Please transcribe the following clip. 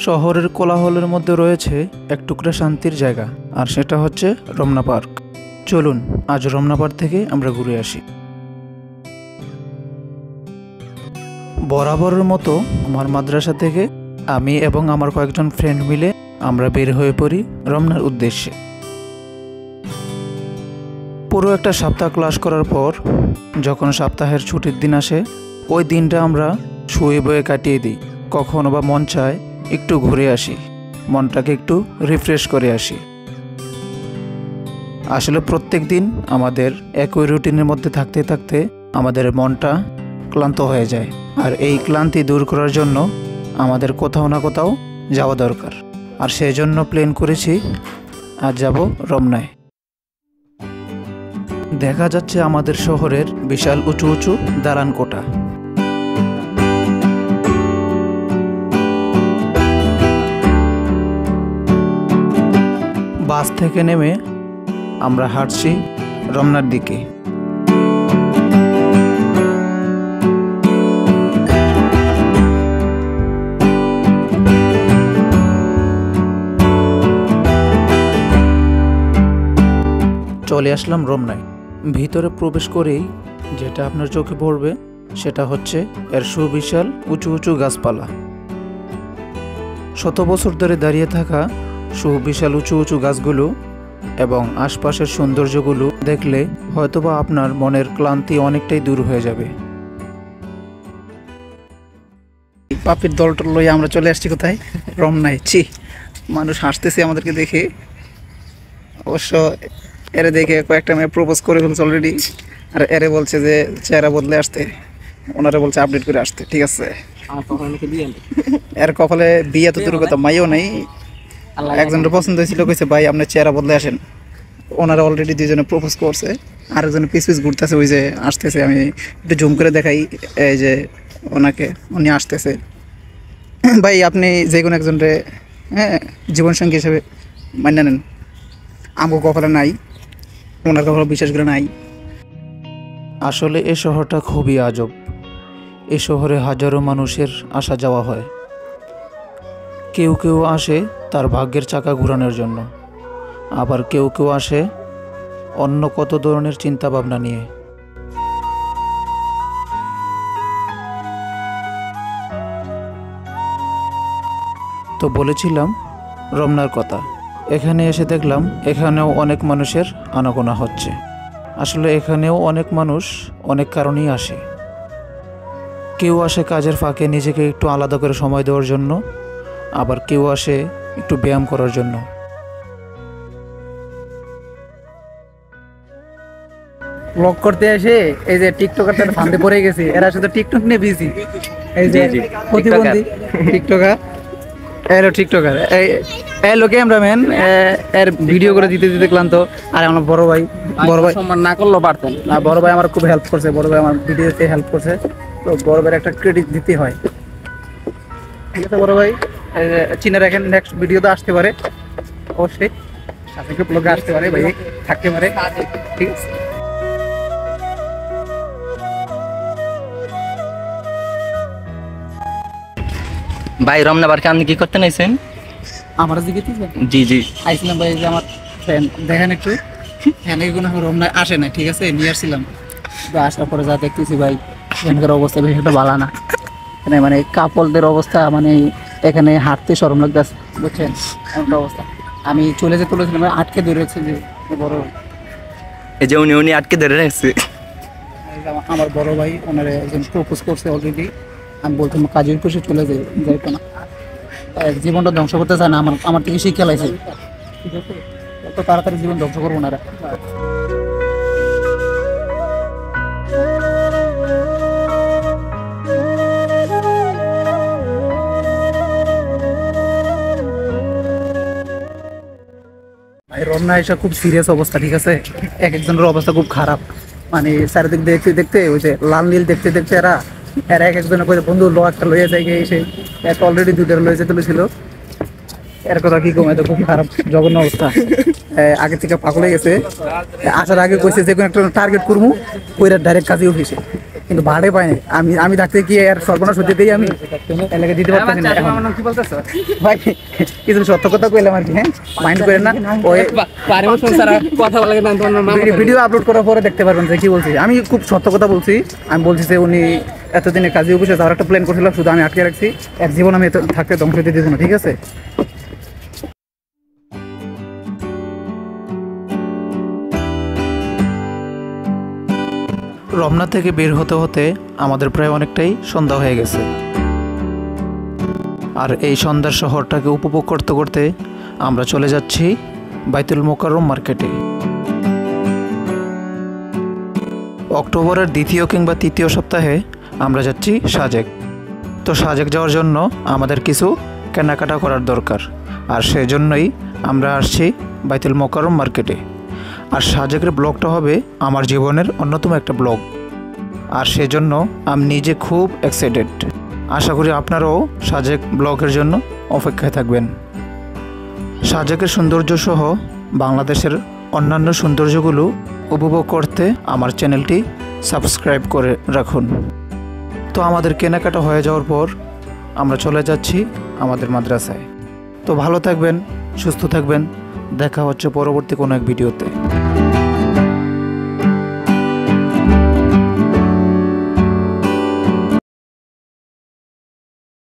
শহরের কোলাহলের মধ্যে রয়েছে এক টুকরা শান্তির জায়গা, আর সেটা হচ্ছে রমনা পার্ক। চলুন আজ রমনা পার্ক থেকে আমরা ঘুরে আসি। বরাবরের মতো আমার মাদ্রাসা থেকে আমি এবং আমার কয়েকজন ফ্রেন্ড মিলে আমরা বের হয়ে পড়ি রমনার উদ্দেশ্যে। পুরো একটা সপ্তাহ ক্লাস করার পর যখন সপ্তাহের ছুটির দিন আসে, ওই দিনটা আমরা শুয়ে বয়ে কাটিয়ে দিই। কখনো বা মন চায় একটু ঘুরে আসি, মনটাকে একটু রিফ্রেশ করে আসি। আসলে প্রত্যেক দিন আমাদের একই রুটিনের মধ্যে থাকতে থাকতে আমাদের মনটা ক্লান্ত হয়ে যায়, আর এই ক্লান্তি দূর করার জন্য আমাদের কোথাও না কোথাও যাওয়া দরকার। আর সেই জন্য প্ল্যান করেছি আজ যাব রমনায়। দেখা যাচ্ছে আমাদের শহরের বিশাল উঁচু উঁচু দালান কোঠা। বাস থেকে নেমে আমরা হাঁটছি রমনার দিকে। চলে আসলাম রমনায়। ভিতরে প্রবেশ করেই যেটা আপনার চোখে পড়বে সেটা হচ্ছে এর সুবিশাল উঁচু উঁচু গাছপালা। শত বছর ধরে দাঁড়িয়ে থাকা সুবিশাল উঁচু উঁচু গাছগুলো এবং আশপাশের সৌন্দর্যগুলো দেখলে হয়তোবা আপনার মনের ক্লান্তি অনেকটাই দূর হয়ে যাবে। পাপির দলটা লইয়া আমরা চলে আসছি কোথায়? রমনায়। মানুষ হাসতেছে আমাদেরকে দেখে। অবশ্য এরে দেখে কয়েকটা মেয়ে প্রপোজ করে ফেলছে অলরেডি, আর এরে বলছে যে চেহারা বদলে আসতে, ওনারা বলছে আপডেট করে আসতে। ঠিক আছে, এর কপালে বিয়ে তো দূর কথা, মাইও নেই। একজনের পছন্দ হয়েছিল, কইছে ভাই আপনার চেহারা বদলে আসেন। ওনারা অলরেডি দুজনে প্রপোজ করছে, আরেকজনে পিস পিস ঘুরতেছে, ওই যে আসতেছে। আমি একটু জুম করে দেখাই, এই যে ওনাকে, উনি আসতেছে। ভাই আপনি যে কোনো একজনরে জীবনসঙ্গী হিসেবে মান্য নেন। আমগো কপালে নাই, ওনার কপালে বিশ্বাস করে নাই। আসলে এই শহরটা খুবই আজব। এই শহরে হাজারো মানুষের আসা যাওয়া হয়। কেউ কেউ আসে তার ভাগ্যের চাকা ঘোরানোর জন্য, আবার কেউ কেউ আসে অন্য কত ধরনের চিন্তা ভাবনা নিয়ে। তো বলেছিলাম রমনার কথা। এখানে এসে দেখলাম এখানেও অনেক মানুষের আনাগোনা হচ্ছে। আসলে এখানেও অনেক মানুষ অনেক কারণেই আসে। কেউ আসে কাজের ফাঁকে নিজেকে একটু আলাদা করে সময় দেওয়ার জন্য, আবার কেউ আসে একটু ব্যায়াম করার জন্য। ব্লগ করতে এসে এই যে টিকটকারদের ফান্দে পড়ে গেছে। এরা শুধু টিকটক নিয়ে বিজি। এই যে প্রতিবন্ধী টিকটকার, এলো টিকটকার, এলো ক্যামেরাম্যান, এর ভিডিও করে দিতে দিতে ক্লান্ত। আর আমার বড় ভাই সম্মান না করলেও পারতেন না। বড় ভাই আমার খুব হেল্প করছে, বড় ভাই আমার ভিডিওতে হেল্প করছে, তো বড় ভাইয়ের একটা ক্রেডিট দিতে হয়। ঠিক আছে বড় ভাই, চিনে রাখেন, নেক্সট ভিডিওতে আসতে পারে অবশ্যই, আপনাকে ব্লগে আসতে পারে, ভাই থাকতে পারে। ঠিক আছে, ভাই রমনা পার্কে আপনি কি করতে নাইছেন? আমার দিকে জি জি আইছিলাম ভাই, যে আমার ফ্রেন্ড দেখেন একটু এখানে কোনো রমনা আসে না। ঠিক আছে, নিয়ে আসছিলাম, তো আসার পরে যা দেখতেছি ভাই এখানকার অবস্থা বেশি একটা ভালো না। এখানে মানে কাপলদের অবস্থা, মানে এখানে হাঁটতে শরম লাগতেছে, বুঝছেন এমনটা অবস্থা। আমি চলে যেতে বলেছিলাম, আটকে ধরেছে যে বড়, এই যে উনি আটকে ধরে রাখছে। আমার বড় ভাই, ওনারে একজন প্রপোজ করছে অলরেডি। আমি বলতাম কাজের খুশি চলে যাইতো না, জীবনটা ধ্বংস করতে চায় না। আমার থেকে শিক্ষা লাইছে, ঠিক আছে, এত তাড়াতাড়ি জীবন ধ্বংস করবো না। রমনা এসে খুব সিরিয়াস অবস্থা। ঠিক আছে, এক একজনের অবস্থা খুব খারাপ। মানে চারিদিক দেখতে দেখতে, ওই যে লাল নীল দেখতে দেখতে এরা এক একজনের করে বন্ধু একটা লইয়া যায়, এসে একটা অলরেডি দুইটা লয়ে যেতে ছিল। এর কথা কি কম, এত খুব খারাপ জঘন্য অবস্থা। আগে থেকে পাগল হয়ে গেছে। আসার আগে কইছে যে কোনো একটা টার্গেট করবো, ওইটা ডাইরেক্ট কাজে উঠেছে। কিন্তু ভাড়ে পাইনি। আমি থাকতে কি আর সর্বনাশ হতে দেই? আমি এলাকা দিতে পারতেছি না এখন। কি বলতেছো? ভাই কিছু সত্য কথা কইলাম আর কি, হ্যাঁ মাইন্ড করেন না। ওই পারিবারিক সংসার কথা বলে না তোমার মা ভিডিও আপলোড করার পরে দেখতে পারবেন যে কি বলছি। আমি খুব সত্য কথা বলছি। আমি বলছি যে উনি এতদিনে কাজী অফিসে যাওয়ার একটা প্ল্যান করছিলাম, শুধু আমি আটকে রাখছি। এক জীবন আমি থাকতে ধ্বংস দিতে দেবো না, ঠিক আছে? রমনা থেকে বের হতে হতে আমাদের প্রায় অনেকটাই সন্ধ্যা হয়ে গেছে। আর এই সন্ধ্যার শহরটাকে উপভোগ করতে করতে আমরা চলে যাচ্ছি বাইতুল মোকাররম মার্কেটে। অক্টোবরের দ্বিতীয় কিংবা তৃতীয় সপ্তাহে আমরা যাচ্ছি সাজেক। তো সাজেক যাওয়ার জন্য আমাদের কিছু কেনাকাটা করার দরকার, আর সেজন্যই আমরা আসছি বাইতুল মোকাররম মার্কেটে। আর সাজেকের ব্লগটা হবে আমার জীবনের অন্যতম একটা ব্লগ, আর সেজন্য আমি নিজে খুব এক্সাইটেড। আশা করি আপনারাও সাজেক ব্লগের জন্য অপেক্ষায় থাকবেন। সাজেকের সৌন্দর্য সহ বাংলাদেশের অন্যান্য সৌন্দর্যগুলো উপভোগ করতে আমার চ্যানেলটি সাবস্ক্রাইব করে রাখুন। তো আমাদের কেনাকাটা হয়ে যাওয়ার পর আমরা চলে যাচ্ছি আমাদের মাদ্রাসায়। তো ভালো থাকবেন, সুস্থ থাকবেন, দেখা হচ্ছে পরবর্তী কোনো এক ভিডিওতে।